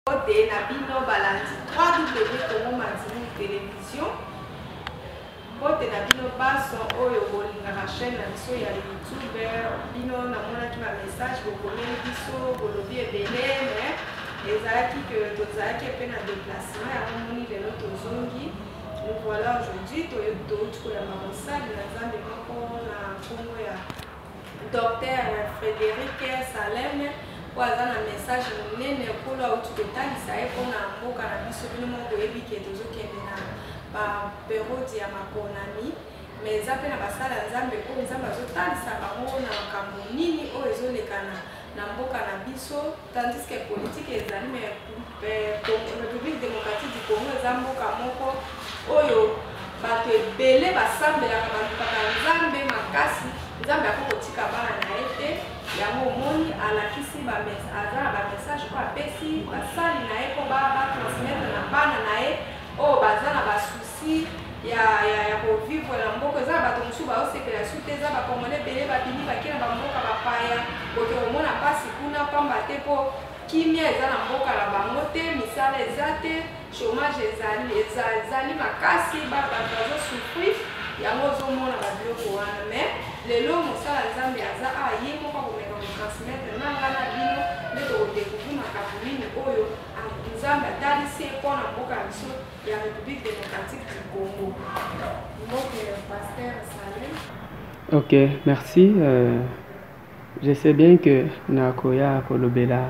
Côté Nabino Balandi 3W Congo Manzini Télévision. Côté Nabino Basso Oyo Bolinga la chaîne na biso ya YouTube bino na mona ki ma message ko komeli biso bolobi ebele mais ezalaki que tozalaki pe na déplacement ya moni lelo tozongi. Nous voilà aujourd'hui toyoto ya mosali na Nzambe moko na Congo ya Docteur Frédéric Salem. Waza na message munene kula utuketalisa epona mboka na biso bino moko yebike tozokende na ba periode ya makonami mais eza pe na basala Nzambe ko Nzambe azotalisa bango na makambo nini oyo ezolekana na mboka na biso tandis que politique ezali mais République démocratique du Congo eza mboka moko oyo bato ebele basambelaka balukaka Nzambe makasi Nzambe akokotika bana na ete yango moni alakisi aza ba message ko apesi basali na ye ko ba transmettre na bana na ye o baza na ba souci ya ko vivre na mboka eza bato mosusu baosepela su te eza bakongole ebele babimi bakina bamboka bapaya boke omona mpasi kuna pamba te mpo kimia eza na mboka na bango te misala eza te chômage ezali makasi bato bazosouffrir yango ozomona babiloko wana mais lelo mosala Nzambe aza ye moko akomeka kotransmettre na nga na bino nde tokodécouvrir makambo nini oyo Nzambe atalisi mpona mboka na biso ya République démocratique du Congo. Donc Pasteur Salem. Ok, merci. Je sais bien que nakoya kolobela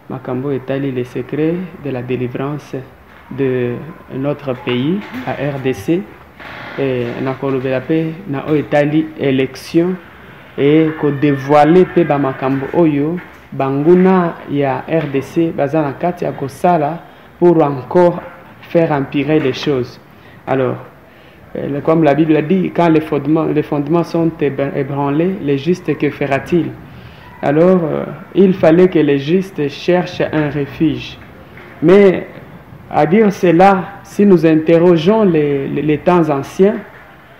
makambo etali les secrets de la délivrance de notre pays à RDC. Na kolobela pe na o etali élection et ko dévoiler pe ba makambo oyo banguna ya RDC baza na kati ya kosala pour encore faire empirer les choses. Alors comme la Bible dit, quand les fondements sont ébranlés, les justes que fera-t-il? Alors il fallait que les justes cherchent un refuge. Mais à dire cela, si nous interrogeons les temps anciens,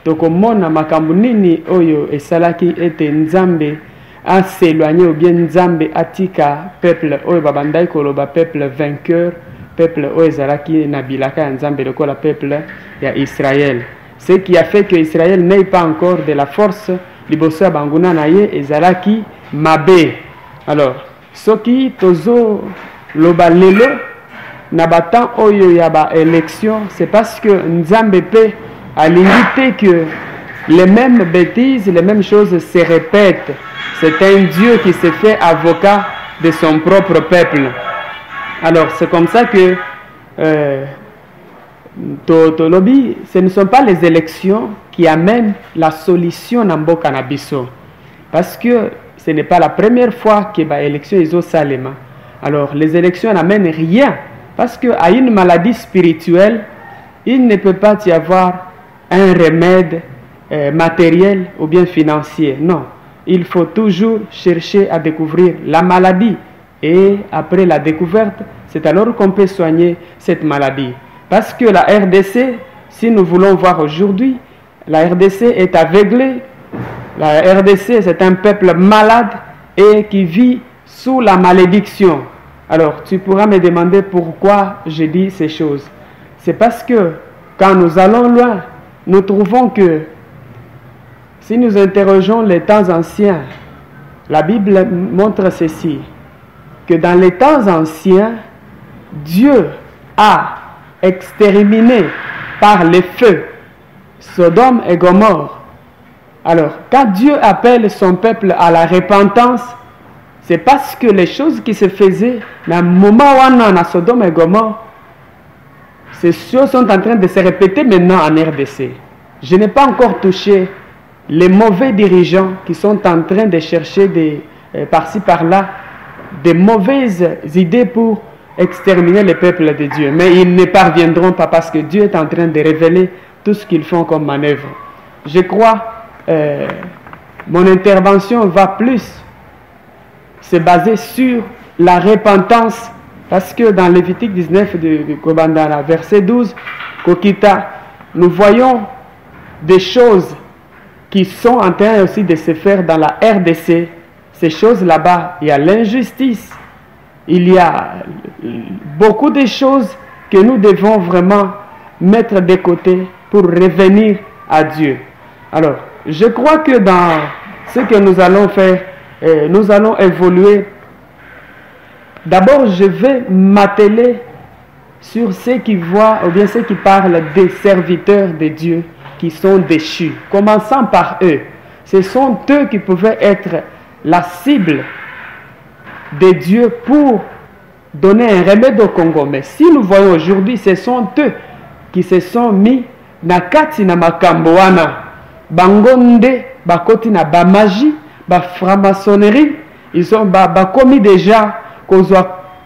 tokomona makambo nini oyo esalaki ete Nzambe a s'éloigné ou bien Nzambe atika peuple oyo babandai koloba peuple vainqueur, peuple oyo ezalaki na bilaka ya Nzambe lokola peuple ya Israël. Ce qui a fait que Israël n'ait pas encore de la force liboso ya banguna na ye ezalaki mabe. Alors soki tozo loba lelo na batan oyo ya ba élection, c'est parce que Nzambe pe a limité que les mêmes bêtises, les mêmes choses se répètent. C'est un Dieu qui se fait avocat de son propre peuple. Alors c'est comme ça que Tolobi, ce ne sont pas les élections qui amènent la solution dans Mboka na biso. Parce que ce n'est pas la première fois que les élections sont salema. Alors les élections n'amènent rien. Parce qu'à une maladie spirituelle, il ne peut pas y avoir un remède matériel ou bien financier. Non, il faut toujours chercher à découvrir la maladie. Et après la découverte, c'est alors qu'on peut soigner cette maladie. Parce que la RDC, si nous voulons voir aujourd'hui, la RDC est aveuglée. La RDC, c'est un peuple malade et qui vit sous la malédiction. Alors, tu pourras me demander pourquoi je dis ces choses. C'est parce que quand nous allons loin, nous trouvons que si nous interrogeons les temps anciens, la Bible montre ceci, que dans les temps anciens, Dieu a exterminé par le feu Sodome et Gomorrhe. Alors, quand Dieu appelle son peuple à la repentance, c'est parce que les choses qui se faisaient dans le moment où on a Sodome et Gomorrhe, ces choses sont en train de se répéter maintenant en RDC. Je n'ai pas encore touché les mauvais dirigeants qui sont en train de chercher par-ci par-là des mauvaises idées pour exterminer le peuple de Dieu. Mais ils ne parviendront pas parce que Dieu est en train de révéler tout ce qu'ils font comme manœuvre. Je crois mon intervention va plus se baser sur la repentance, parce que dans Lévitique 19 de Kobandana, verset 12, Kokita, nous voyons des choses qui sont en train aussi de se faire dans la RDC. Ces choses là-bas, il y a l'injustice, il y a beaucoup de choses que nous devons vraiment mettre de côté pour revenir à Dieu. Alors, je crois que dans ce que nous allons faire, nous allons évoluer. D'abord, je vais m'atteler sur ceux qui voient, ou bien ceux qui parlent des serviteurs de Dieu qui sont déchus. Commençons par eux. Ce sont eux qui pouvaient être la cible de Dieu pour donner un remède au Congo. Mais si nous voyons aujourd'hui, ce sont eux qui se sont mis na kati na makambo wana. Bangonde, bakoti na ba magie, ba franc-maçonnerie, ils ont commis déjà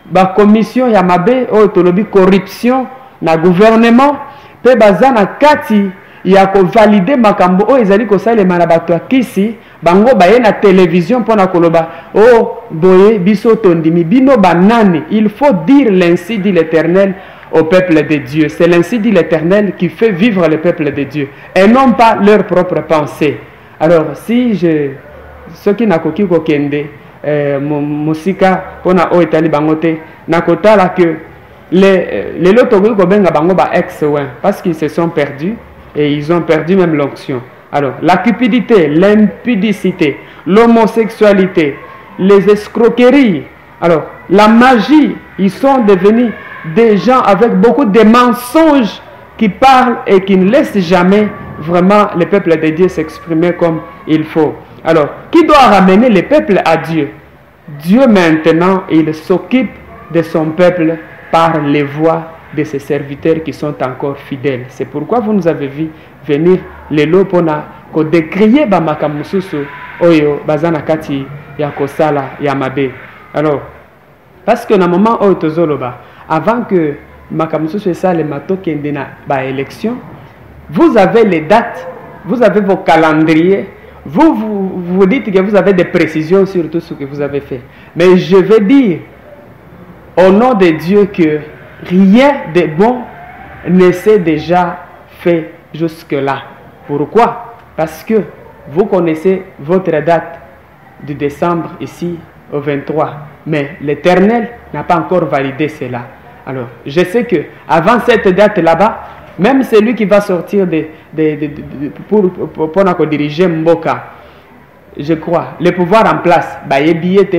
ba commission ya mabe o tolobi corruption na gouvernement pe baza na kati ya ko valider makambo o ezali ko salema na bato akisi bango baye na télévision pona koloba oh boye biso tondimi bino banani. Il faut dire l'ainsi dit l'Éternel au peuple de Dieu. C'est l'ainsi dit l'Éternel qui fait vivre le peuple de Dieu et non pas leur propre pensée. Alors si ceux qui n'a koki kokende musika pona o etali bangote nakotala que les lotogo ko benga bango ba ex-oin parce qu'ils se sont perdus et ils ont perdu même l'onction. Alors la cupidité, l'impudicité, l'homosexualité, les escroqueries, alors la magie, ils sont devenus des gens avec beaucoup de mensonges qui parlent et qui ne laissent jamais vraiment le peuple de Dieu s'exprimer comme il faut. Alors, qui doit ramener le peuple à Dieu? Dieu maintenant, il s'occupe de son peuple par les voix de ses serviteurs qui sont encore fidèles. C'est pourquoi vous nous avez vu venir les lopona ko décrier ba makamususu oyo bazana kati ya kosala ya mabe. Alors, parce que na moment oyo tozoloba, avant que makamususu esale matokende na ba élection, vous avez les dates, vous avez vos calendriers. Vous dites que vous avez des précisions sur tout ce que vous avez fait. Mais je veux dire, au nom de Dieu, que rien de bon ne s'est déjà fait jusque-là. Pourquoi? Parce que vous connaissez votre date de décembre ici au 23. Mais l'Éternel n'a pas encore validé cela. Alors, je sais que avant cette date là-bas, même celui qui va sortir pour diriger Mboka, je crois, le pouvoir en place,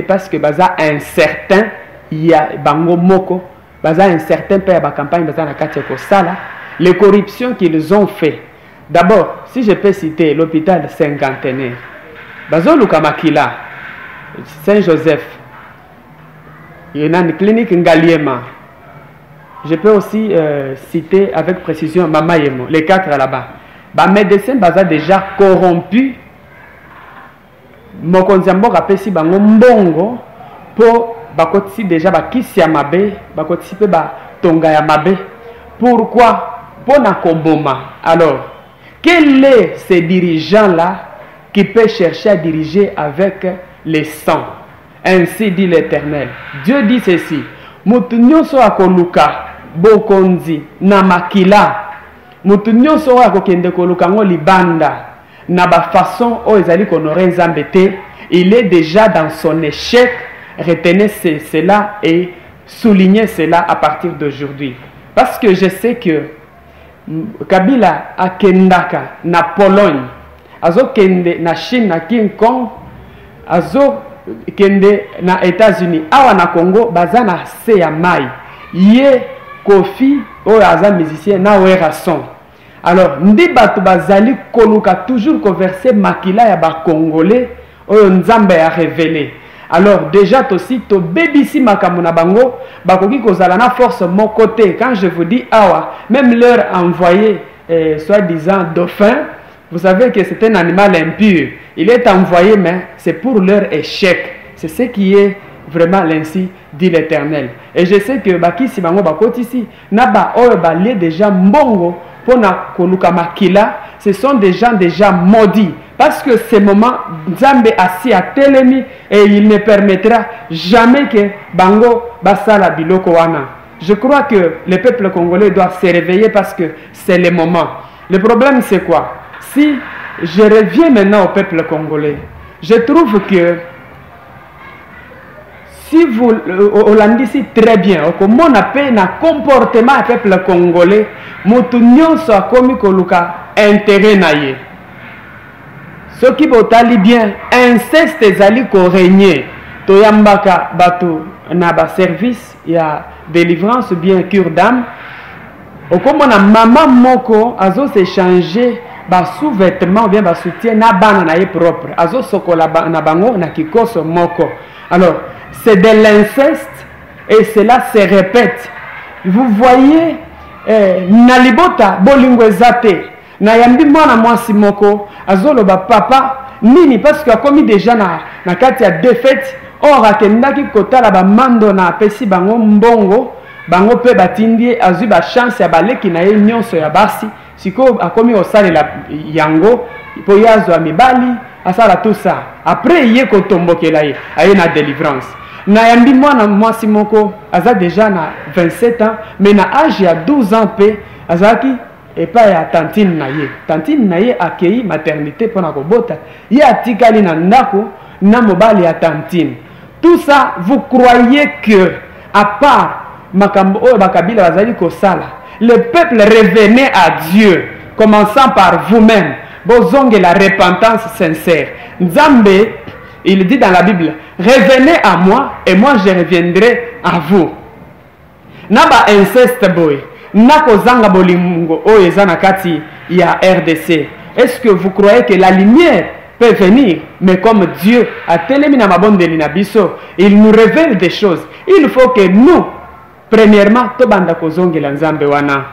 parce que baza un certain, il y a bango moko, baza un certain père ba campagne baza na kati ko sala, les corruptions qu'ils ont fait. D'abord, si je peux citer l'hôpital Saint-Gantenaire, bazo Lukamakila, Saint-Joseph, il y a une clinique Ngaliema. Je peux aussi citer avec précision Mama Yemo, les 4 là-bas. Les médecins sont déjà corrompus. Mokonziambo rapesi bango mbongo pour bakotisi déjà bakisi ya mabe, bakotisi pe ba tonga ya mabe. Pourquoi? Pour na koboma. Alors, quel est ce dirigeant-là qui peut chercher à diriger avec les sangs? Ainsi dit l'Éternel. Dieu dit ceci. Mutu nyonso akoluka bokonzi na makila, mutu nyonso oyo akokende koluka ngo libanda na ba façon oyo ezali konorer nzambe te, il est déjà dans son échec. Retenez cela et soulignez cela à partir d'aujourd'hui, parce que je sais que Kabila akendaka na Pologne, azokende na Chine na King Kong, azokende na États-Unis, awa na Congo bazana se ya mai ye Kofi oyo aza musicien na wera son. Alors ndi bato bazali koluka toujours converser makila ya ba congolais oyo nzambe a révélé. Alors déjà aussi to bebisi makambo na bango bakoki kozala na force mon côté. Quand je vous dis awa, même leur envoyé soi-disant dauphin, vous savez que c'est un animal impur. Il est envoyé, mais c'est pour leur échec. C'est ce qui est vraiment l'ainsi dit l'Éternel. Et je sais que bakisi bango bakoti ici naba oyo balie déjà mbongo pona koluka makila, ce sont des gens déjà maudits, parce que ce moment Nzambe assis à telemi et il ne permettra jamais que bango basala biloko wana. Je crois que le peuple congolais doit se réveiller parce que c'est le moment. Le problème c'est quoi? Si je reviens maintenant au peuple congolais, je trouve que si vous landisi très bien, comment on appelle le comportement du peuple congolais, mutu nyonso akomi koluka intérêt naye. Ce qui botali bien, inceste ezali ko régner. Toyambaka bato na ba service ya délivrance bien cure d'âme. Okomona maman moko azo s'échanger ba sous-vêtements ou bien ba soutien na bana na ye propre. Azo sokola na bango na kikoso moko. Alors, c'est de l'inceste et cela se répète. Vous voyez, Nalibota bolingo ezate. Na yambi mwana mwasi moko azoloba papa nini parce que akomi déjà na kati ya défaite. Or akendaki kotala ba mando na apesi bango mbongo bango pe batindi azwi ba chance ya baleki na ye nyonso ya basi siko akomi osalela yango po yazwa mibali asala tout ça après ye kotombokela ye aye na délivrance na yambi mwana mwasi moko aza déjà na 27 ans mais na âge ya 12 ans pe azaki epai ya tantine na ye akei maternité pona kobota ye atikali na ndako na mobali ya tantine. Tout ça, vous croyez que, à part makambo oyo bakabila bazali kosala, le peuple revenait à Dieu, commençant par vous-même, bozonge la repentance sincère. Nzambe, il dit dans la Bible, revenez à moi et moi je reviendrai à vous. Naba inceste boy, nako zanga bolingo oyo ezana kati ya RDC. Est-ce que vous croyez que la lumière peut venir, mais comme Dieu a télé na mabonde na biso, il nous révèle des choses. Il faut que nous, premièrement, tobanda kozongela nzambe wana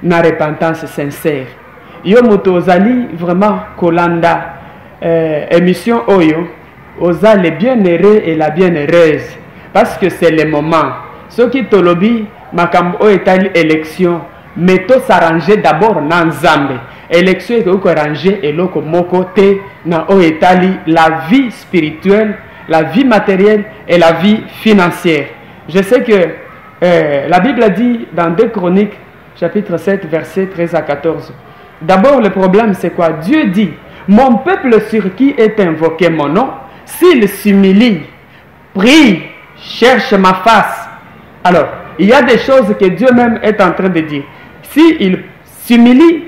na repentance sincère. Yo moto ozali vraiment kolanda émission oyo, oza les bienheureux et la bienheureuse, parce que c'est le moment. Ceux qui tolobi makambo oyo etali élection, mais to s'arranger d'abord na nzambe. Élection est ko ranger eloko moko te na o etali la vie spirituelle, la vie matérielle et la vie financière. Je sais que la Bible dit dans 2 Chroniques chapitre 7 verset 13 à 14. D'abord le problème c'est quoi? Dieu dit: mon peuple sur qui est invoqué mon nom, s'il s'humilie, prie, cherche ma face. Alors, il y a des choses que Dieu même est en train de dire. S'il s'humilie,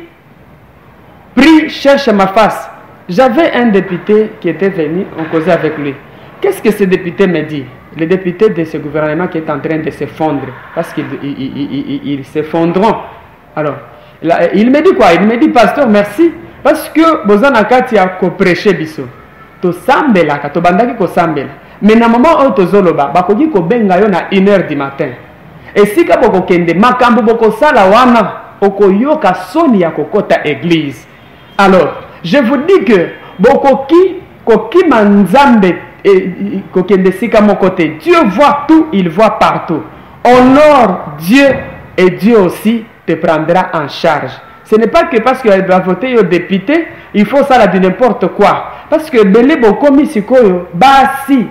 prie, cherche ma face. J'avais un député qui était venu, on causait avec lui. Qu'est-ce que ce député me dit? Le député de ce gouvernement qui est en train de s'effondrer, parce qu'ils s'effondront. Alors, là, il me dit quoi? Il me dit: pasteur, merci, parce que Bozana Kati a prêché biso. To sambela, to bandaki ko sambela. Mais na moment où to zoloba, bakoki ko benga yo na 1h du matin. Et si ka boko kende, makambo boko sala wana, oko yoka soni ya kokota église. Alors, je vous dis que bokoki koki manzambe kokende sika mon côté. Dieu voit tout, il voit partout. Honore Dieu et Dieu aussi te prendra en charge. Ce n'est pas que parce qu'il va voter au député, il faut ça de n'importe quoi. Parce que belé bokomi sikoyo basi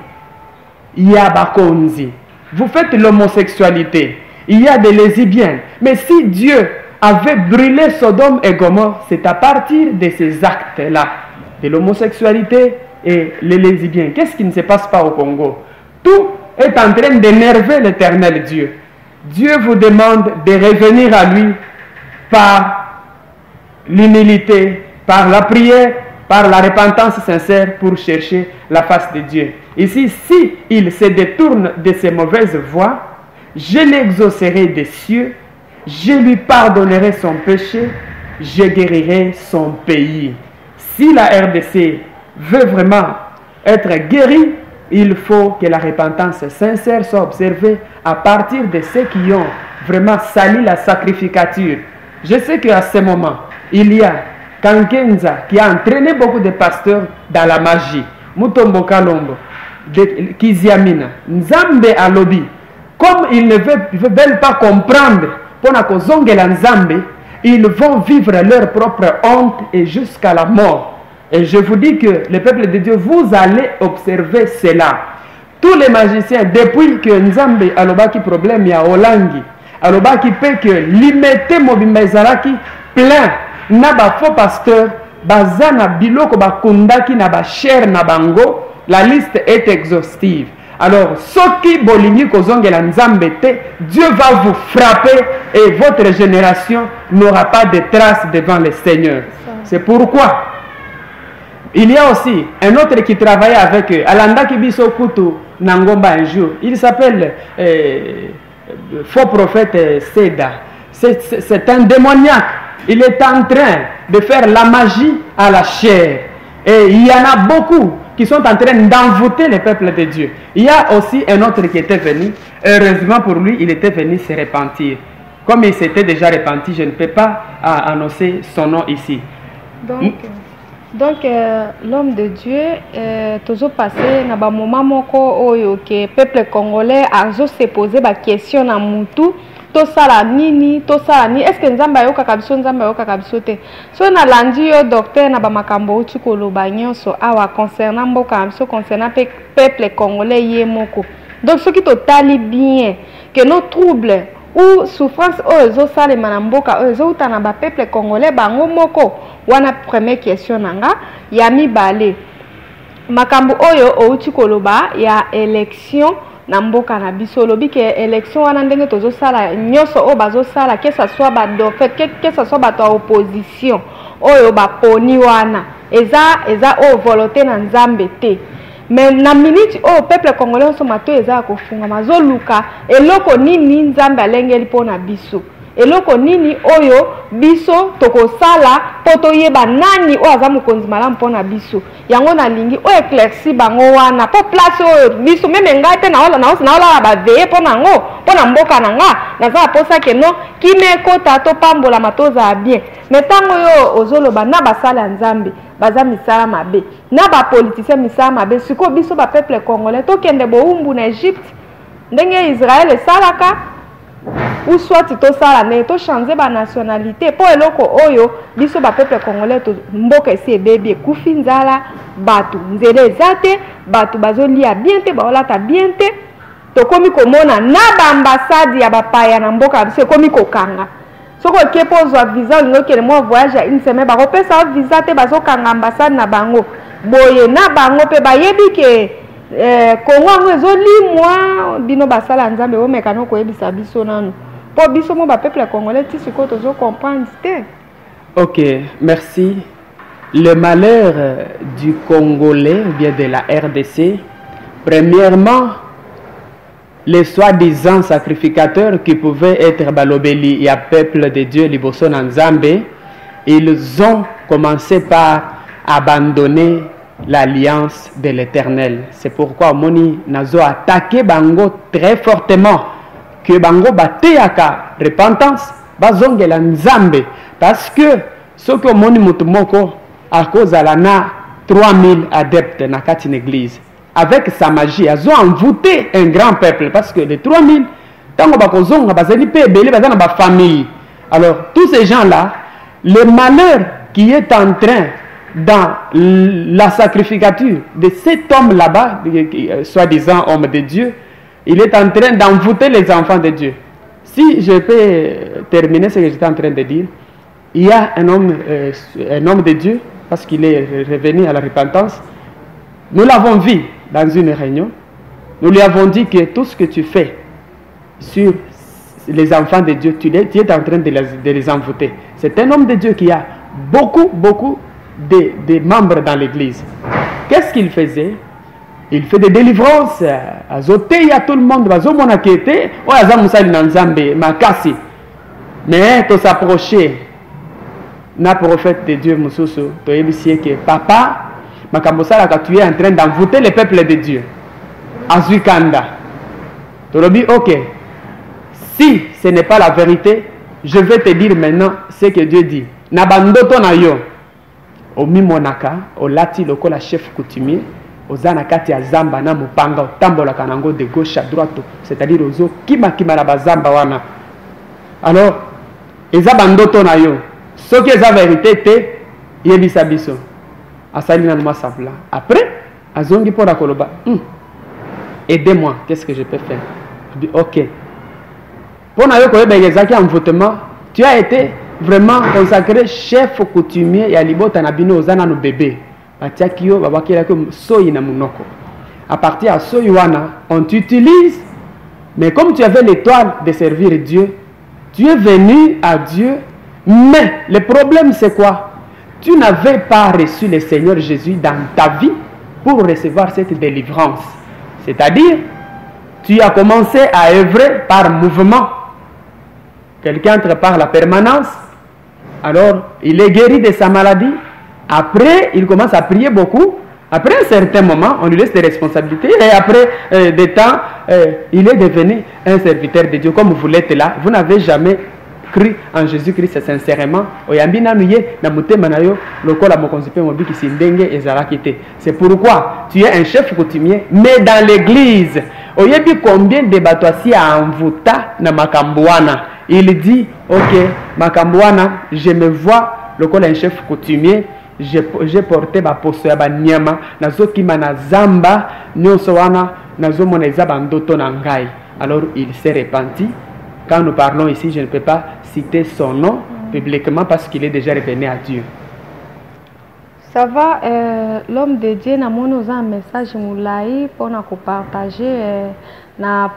ya bakonzi. Vous faites l'homosexualité, il y a des lesbiennes. Mais si Dieu avait brûlé Sodome et Gomorrhe, c'est à partir de ces actes-là, de l'homosexualité et les lesbiennes. Qu'est-ce qui ne se passe pas au Congo? Tout est en train d'énerver l'Éternel Dieu. Dieu vous demande de revenir à lui par l'humilité, par la prière, par la repentance sincère pour chercher la face de Dieu. Ici, si il se détourne de ses mauvaises voies, je l'exaucerai des cieux, je lui pardonnerai son péché, je guérirai son pays. Si la RDC veut vraiment être guérie, il faut que la repentance sincère soit observée à partir de ceux qui ont vraiment sali la sacrificature. Je sais qu'à ce moment, il y a Kankenza qui a entraîné beaucoup de pasteurs dans la magie. Mutombo Kalombo, Kiziamina, Nzambe Alobi. Comme ils ne veulent pas comprendre, ils vont vivre leur propre honte et jusqu'à la mort. Et je vous dis que le peuple de Dieu, vous allez observer cela. Tous les magiciens, depuis que Nzambe alobaki problème ya Olangi, alobaki pe que limité mobimba ezalaki plein na ba faux pasteur bazana biloko bakundaki na ba cher na bango, la liste est exhaustive. Alors, ceux qui bolingi kozongela nzambe te, Dieu va vous frapper et votre génération n'aura pas de traces devant le Seigneur. C'est pourquoi il y a aussi un autre qui travaillait avec eux. Alanda Kibiso Kutu Nangomba un jour. Il s'appelle faux prophète Seda. C'est un démoniaque. Il est en train de faire la magie à la chair. Et il y en a beaucoup qui sont en train d'envoûter le peuple de Dieu. Il y a aussi un autre qui était venu. Heureusement pour lui, il était venu se repentir. Comme il s'était déjà repenti, je ne peux pas annoncer son nom ici. Donc l'homme de Dieu, toujours passé dans un moment où le peuple congolais a se posé la question à Moutou. Est-ce que Nzamba yoka kabiso Nzamba yoka kabiso te? So na landi yo docteur na ba makambo uti koloba nyonso awa concernant mboka kabiso concernant peuple congolais yemoko. Donc ce qui totali bien que nos troubles ou souffrance ozo sale manamboka ozo utana ba peuple congolais bango moko wana première question nanga ya mibale makambo oyo outi koloba ya élection na mboka na biso lobi ke élection wana ndenge tozo sala nyoso o bazo sala que ça soit ba do fait que ça soit ba to opposition oyo ba poni wana eza o volonté na nzambe te mais na minute o peuple congolais so mato eza ko funga mazo luka eloko nini nzambe alengeli pona biso eloko nini oyo biso tokosala poto yeba nani o aza mokonzi malamu pona biso yango na lingi o éclairci bango wana po place oyo biso meme ngai te na ola ba veye pona ngo pona mboka na nga naza posa ke no kimekota to pambola matoza bien mais tango yo ozoloba na basala nzambe baza misala mabe na ba politicien misala mabe siko biso ba peuple congolais to kende boumbu na Egypte ndenge Israël salaka ou soit to sala ne to changer ba nationalité po eloko oyo biso ba peuple congolais to mboka esi ebebe ekufi nzala batu nzele ezate batu bazolia bien te baolata bien te to komi komona na ba ambassade ya bapaya na mboka biso komi kokanga soko kepo zwa visa lingo kele mo voyage une semaine ba kopesa visa te bazokanga ambassade na bango boye na bango pe bayebi ke Congo ngo ezolimwa bino basala nzambe o mekano ko ebisa biso nanu po biso mo ba peuple congolais ti siko tozo comprendre te. Ok, merci. Le malheur du Congolais ou bien de la RDC, premièrement, les soi-disant sacrificateurs qui pouvaient être balobeli et à peuple de Dieu liboso na nzambe, ils ont commencé par abandonner l'alliance de l'Éternel. C'est pourquoi Moni Nazo a attaqué Bango très fortement. Que Bango bateyaka repentance, bazongela nzambe. Parce que ce que Moni Mutumoko à cause de la 3000 adeptes dans une église. Avec sa magie, ils ont envoûté un grand peuple. Parce que les 3000, tango bakozonga bazali pe belé bazana ba famille. Alors tous ces gens-là, le malheur qui est en train dans la sacrificature de cet homme là-bas, soi-disant homme de Dieu, il est en train d'envoûter les enfants de Dieu. Si je peux terminer ce que j'étais en train de dire, il y a un homme de Dieu, parce qu'il est revenu à la repentance. Nous l'avons vu dans une réunion. Nous lui avons dit que tout ce que tu fais sur les enfants de Dieu, tu es en train de les envoûter. C'est un homme de Dieu qui a beaucoup de membres dans l'église. Qu'est-ce qu'il faisait? Il fait des délivrances, azoter à tout le monde, azomonakete, ou azamusali nanzambe, makasi. Mais tu s'approcher, na prophète de Dieu Moussousou, tu es que papa, makambosala ka tu es en train d'envoûter le peuple de Dieu. Azuikanda. Tu lui dis, ok, si ce n'est pas la vérité, je vais te dire maintenant ce que Dieu dit. Nabandoto na yo. Omi monaka, olati lokola chef coutumier, ozana kati ya zamba na mupanga, otambola kanango de gauche à droite, c'est-à-dire ozo kima na bazamba wana. Alors, eza bandoto na yo. Ce qui est la vérité, te yebisa biso. Asali na moi sabla. Après, azongi pour la koloba. Aidez-moi, qu'est-ce que je peux faire? Je dis ok. Pour na yo koyeba ezaki envoûtement, tu as été vraiment consacré chef coutumier ya libota na bino ozana no bébé. Batiaki yo babakela ko soyi na munoko. à partir à Soyuana, on t'utilise, mais comme tu avais l'étoile de servir Dieu, tu es venu à Dieu, mais le problème c'est quoi? Tu n'avais pas reçu le Seigneur Jésus dans ta vie pour recevoir cette délivrance. C'est-à-dire, tu as commencé à œuvrer par mouvement. Quelqu'un entre par la permanence, alors il est guéri de sa maladie. Après, il commence à prier beaucoup. Après un certain moment, on lui laisse des responsabilités. Et après des temps, il est devenu un serviteur de Dieu. Comme vous l'êtes là, vous n'avez jamais cru en Jésus-Christ sincèrement. C'est pourquoi tu es un chef coutumier, mais dans l'église, combien de bateaux à envoûta na makambouana. Il dit, ok, makambouana, je me vois un chef coutumier. J'ai porté ma poste à Banyama, Nazoki Manazamba, Nyosoana, Nazomoneza Bandoto Nangai. Alors il s'est repenti. Quand nous parlons ici, je ne peux pas citer son nom publiquement parce qu'il est déjà revenu à Dieu. Ça va, l'homme de Dieu n'a pas un message moulaï pour nous partager na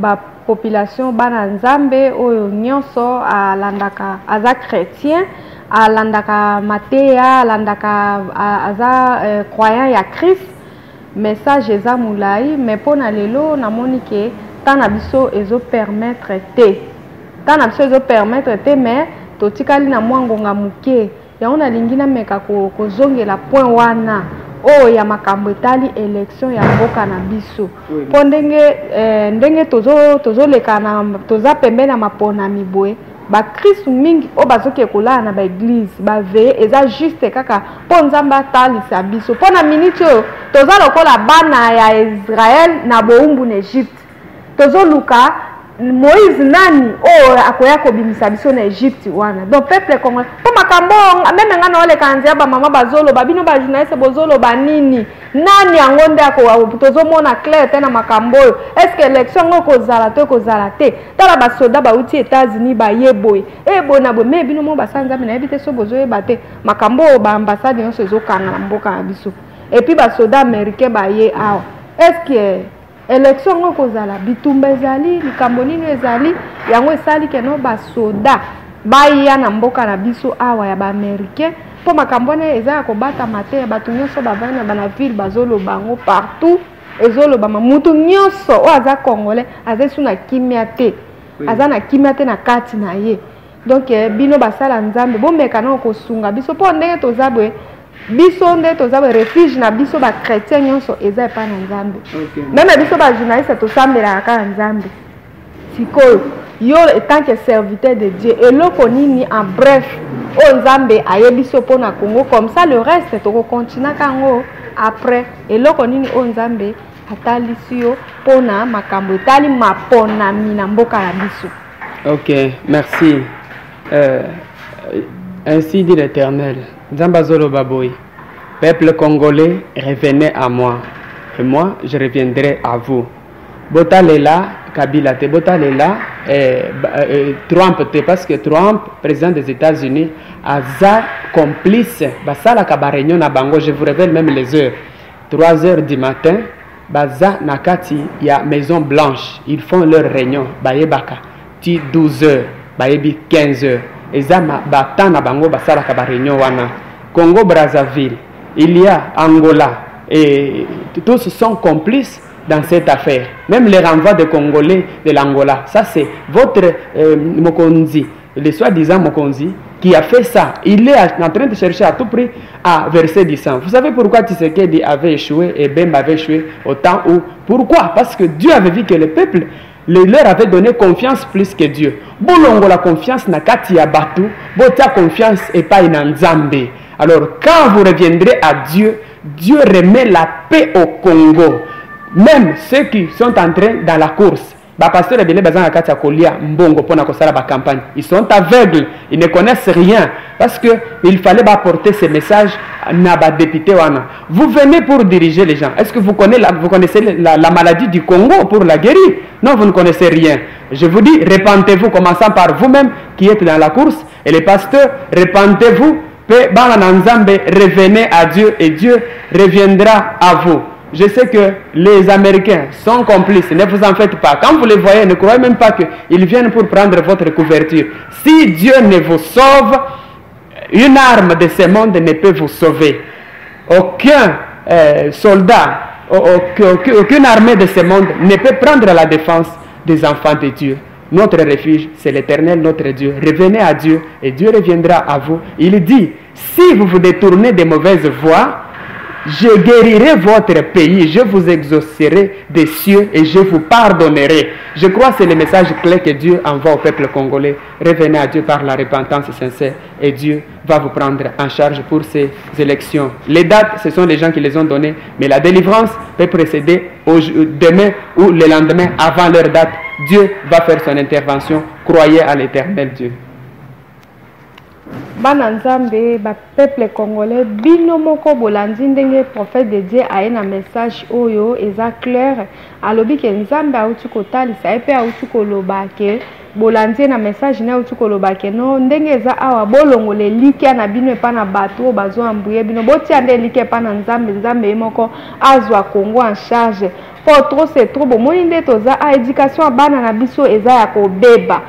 la population bananzambe oyo nyonso a landaka aza chrétien. Alandaka Matéa, alandaka aza croyant ya Christ, message eza moulaï, mais pour na lelo na monike tant na biso ezo permettre te. Tant na biso ezo permettre te, mais totikali na mwangonga muke. Ya ona lingina meka ko zongela point wana. Oh ya makambo etali élection ya mboka na biso. Po ndenge tozo leka na toza pembe na mapona mibwe. Ba Christ mingi o bazoke kola na ba église ba veye eza juste kaka po nzamba talisa biso po na minute toza lokola bana ya Israël na boumbu na Egypte tozo luka Moïse nani o akoya kobimisa biso na Egypte wana donc peuple congolais po makambo même ngana ole kanzia ba mama bazolo babino ba journaliste bozolo ba nini nani angonde ako tozo mona clair te na makambo est-ce que élection ngoko zala te tala ba soda ba uti États-Unis ba yeboy ebo na bo me bino mo basanza na ebite so bozo ebate makambo ba ambassade nyonso zo kanga mboka na biso et puis ba soda américain ba ye awa est-ce que élection ngoko zala bitumba ezali likambo nini ezali yango esali keno ba soda baya na mboka na biso awa ya ba américain po makambo ne eza ko bata mate ba nyonso bavana bana ville bazolo bango partout ezolo ba mutu nyonso o aza congolais aza suna kimia te aza na kimia te na kati na ye donc bino basala nzambe bomeka na ko sunga biso po ndenge tozabwe biso nde tozabwe refuge na biso ba chrétien nyonso eza pa na nzambe même biso ba journaliste tosambela ka nzambe sikoyo yo tant que serviteur de Dieu eloko nini en bref o nzambe ayebiso po na Congo comme ça le reste to continue kango après eloko nini o nzambe atalisi yo po na makambo etali mapona mina mboka na biso. Ok, merci. Ainsi dit l'Éternel, Zambazolo Baboui, peuple congolais, revenez à moi, et moi je reviendrai à vous. Botalela, Kabila te, Botalela, Trump te, parce que Trump, président des États-Unis, a complice, Basala Kabaréunion à Bango, je vous révèle même les heures, 3 heures du matin, Baza Nakati, il y a Maison Blanche, ils font leur réunion, Bayebaka, 12 heures, Bayebi 15 heures. Ezama batana bango basala ka réunion wana Congo Brazzaville, il y a Angola et tous sont complices dans cette affaire. Même les renvois de Congolais de l'Angola, ça c'est votre Mokonzi, le soi-disant Mokonzi qui a fait ça. Il est en train de chercher à tout prix à verser du sang. Vous savez pourquoi Tshisekedi avait échoué et Bemba avait échoué au temps où? Pourquoi? Parce que Dieu avait vu que le peuple leur avait donné confiance plus que Dieu. Bolongo la confiance na kati ya batu, bota confiance et pas in Nzambe. Alors quand vous reviendrez à Dieu, Dieu remet la paix au Congo. Même ceux qui sont entrés dans la course, ba pasteur ebele bazana kati ya kolia mbongo pona kosala ba campagne, ils sont aveugles, ils ne connaissent rien parce que il fallait apporter ce message na ba député wana. Vous venez pour diriger les gens. Est-ce que vous connaissez la maladie du Congo pour la guérir? Non, vous ne connaissez rien. Je vous dis, repentez-vous, commençant par vous-même qui êtes dans la course, et les pasteurs, repentez-vous, revenez à Dieu et Dieu reviendra à vous. je sais que les Américains sont complices, ne vous en faites pas. Quand vous les voyez, ne croyez même pas qu'ils viennent pour prendre votre couverture. Si Dieu ne vous sauve, une arme de ce monde ne peut vous sauver. Aucun soldat, aucune armée de ce monde ne peut prendre la défense des enfants de Dieu. Notre refuge, c'est l'Éternel, notre Dieu. Revenez à Dieu et Dieu reviendra à vous. Il dit, si vous vous détournez des mauvaises voies, je guérirai votre pays, je vous exaucerai des cieux et je vous pardonnerai. Je crois que c'est le message clé que Dieu envoie au peuple congolais. Revenez à Dieu par la repentance sincère et Dieu va vous prendre en charge pour ces élections. Les dates, ce sont les gens qui les ont données, mais la délivrance peut précéder demain ou le lendemain avant leur date. Dieu va faire son intervention. Croyez à l'Éternel Dieu. Bana nzambe ba peuple congolais bino moko bolandi ndenge prophète de Dieu a un message oyo eza clair alobi ke nzambe auti kotalisa epe auti koloba ke bolandi na message na auti koloba ke no ndenge eza awa bolongole likia na bino epa na bato bazo ambuye bino botia nde likia epa na nzambe nzambe moko azwa Congo en charge pour trop c'est trop bomoni nde toza a éducation bana na biso eza ya kobeba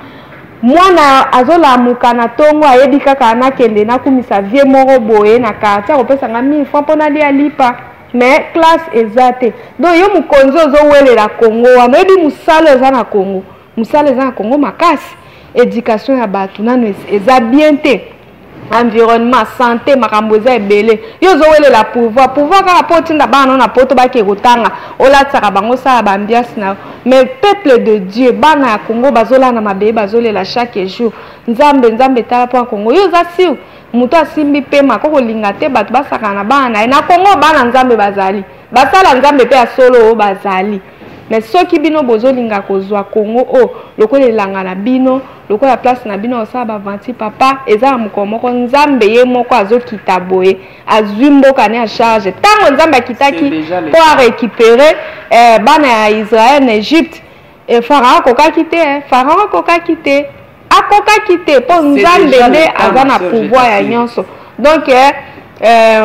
mwana azola mukana tongo ayebi kaka nakende nakumisa vie moko boye na quartier kopesa nga 1000 francs mpona lia lipa mais classe eza te donc yo mokonzi ozowelela Congo wana oyebi mosala eza na Congo mosala eza na Congo makasi éducation ya bato nano eza bien te environnement santé makambo eza ebele yo ozowelela pouvoir kaka po tinda bana na poto bake kotanga olatsaka bango sala bambiasi na mais peuple de Dieu bana ya Congo bazolana mabe bazolela chaque jour nzambe tala po Congo yo za siu muto asimbi pema ko kolinga te bato basaka na bana na Congo bana nzambe bazali basala nzambe pe ya solo bazali mais soki bino bozolinga kozwa Congo o lokola elanga na bino lokola place na bino osala bavanti papa eza moko moko nzambe ye moko azokita boye azwi mboka ne a charge tango nzambe akitaki po a récupérer bana ya Israël na Égypte et Pharaon kokaki te akokaki te po nzambe nde aza na pouvoir ya nyonso donc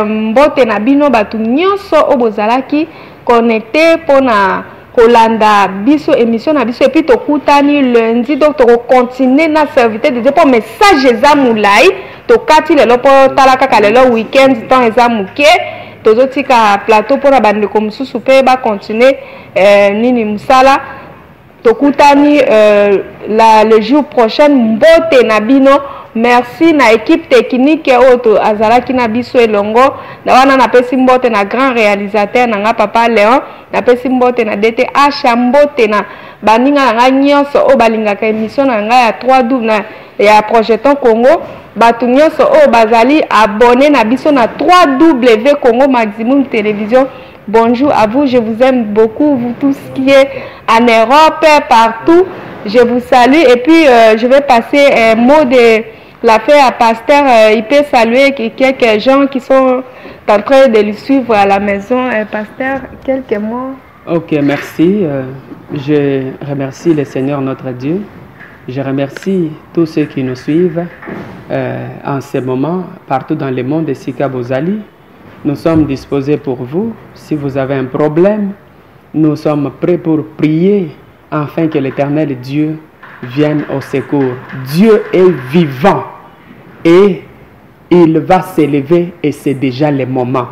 mbote na bino bato nyonso o bozalaki connecté pona kolanda biso émission na biso et puis tokutani lundi donc to continuer na serviteur de Dieu pour message eza mulai tokati lelo po tala kaka lelo weekend temps eza muke tozotika plateau pour na bandeko mususu pe ba continuer nini musala tokutani le jour prochain mbote na bino. Merci na équipe technique oto azalaki na biso elongo na wana na pesi mbote na grand réalisateur na nga papa Léon na pesi mbote na DTH mbote na baninga na nga nyonso o balingaka émission na nga ya 3W na ya Projeton Congo batu nyonso o bazali abonné na biso na 3W Congo Maximum Télévision. Bonjour à vous, je vous aime beaucoup, vous tous qui êtes en Europe, partout, je vous salue et puis je vais passer un mot de la fête à pasteur, il peut saluer quelques gens qui sont en train de le suivre à la maison. Pasteur, quelques mots. Ok, merci. Je remercie le Seigneur notre Dieu. Je remercie tous ceux qui nous suivent en ce moment, partout dans le monde de Sika Bozali. Nous sommes disposés pour vous. Si vous avez un problème, nous sommes prêts pour prier afin que l'Éternel Dieu vienne au secours. Dieu est vivant et il va s'élever et c'est déjà le moment.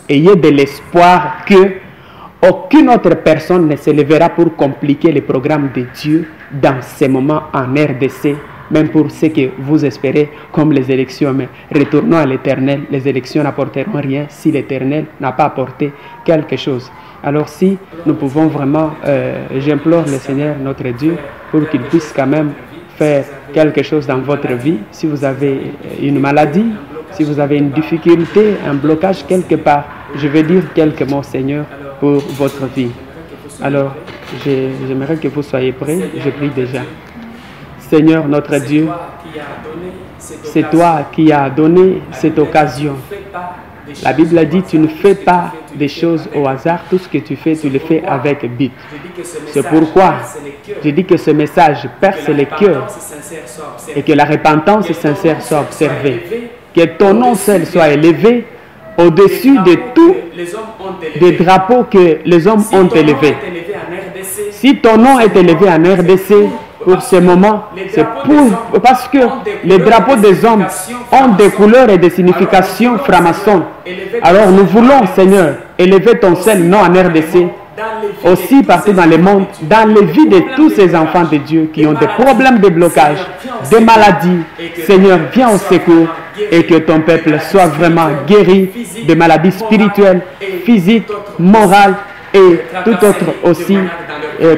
Ayez de l'espoir que aucune autre personne ne s'élèvera pour compliquer le programme de Dieu dans ces moments en RDC, même pour ce que vous espérez comme les élections. Mais retournons à l'Éternel, les élections n'apporteront rien si l'Éternel n'a pas apporté quelque chose. Alors si nous pouvons vraiment, j'implore le Seigneur notre Dieu pour qu'il puisse quand même faire quelque chose dans votre vie. Si vous avez une maladie, si vous avez une difficulté, un blocage quelque part, je vais dire quelques mots Seigneur pour votre vie. Alors j'aimerais que vous soyez prêts, je prie déjà. Seigneur notre Dieu, c'est toi qui as donné cette occasion. La Bible dit, tu ne fais pas des choses au hasard, tout ce que tu fais, tu le fais avec but. C'est pourquoi je dis que ce message perce les cœurs et que la repentance sincère soit observée. Que ton nom seul soit élevé au-dessus de tous des drapeaux que les hommes ont élevés. Si ton nom est élevé en RDC pour ce moment, c'est parce que les drapeaux des hommes ont des couleurs et des significations francs-maçons. Alors nous voulons, Seigneur, élever ton seul nom en RDC, aussi partout dans le monde, dans les vies de tous ces enfants de Dieu qui ont des problèmes de blocage, des maladies. Seigneur, viens au secours et que ton peuple soit vraiment guéri de maladies spirituelles, physiques, morales et tout autre aussi,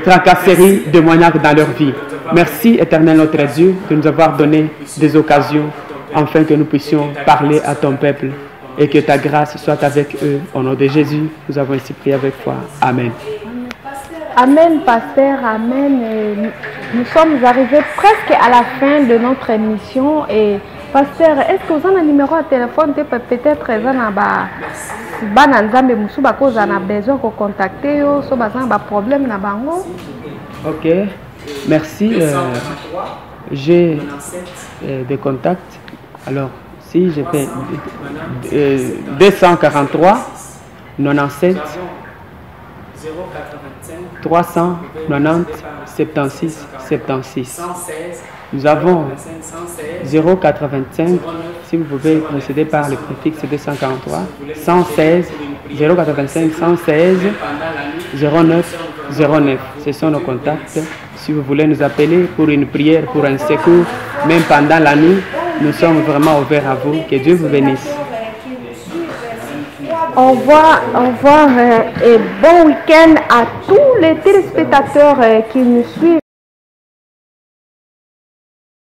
tracasseries, démoniaques dans leur vie. Merci, Éternel notre Dieu, de nous avoir donné des occasions afin que nous puissions parler à ton peuple et que ta grâce soit avec eux. Au nom de Jésus, nous avons ici prié avec foi. Amen. Amen, pasteur, amen. Et nous sommes arrivés presque à la fin de notre émission. Et pasteur, est-ce que vous avez un numéro de téléphone? Peut-être que vous avez besoin de contacter, si vous avez un problème. Ok, merci. J'ai des contacts. Alors, si je fais 243 97 390 76 76. Nous avons 085, si vous pouvez procéder par le préfixe 243, 116, 085 116 09 09. Ce sont nos contacts. Si vous voulez nous appeler pour une prière, pour un secours, même pendant la nuit, nous sommes vraiment ouverts à vous. Que Dieu vous bénisse. Au revoir et bon week-end à tous les téléspectateurs qui nous suivent.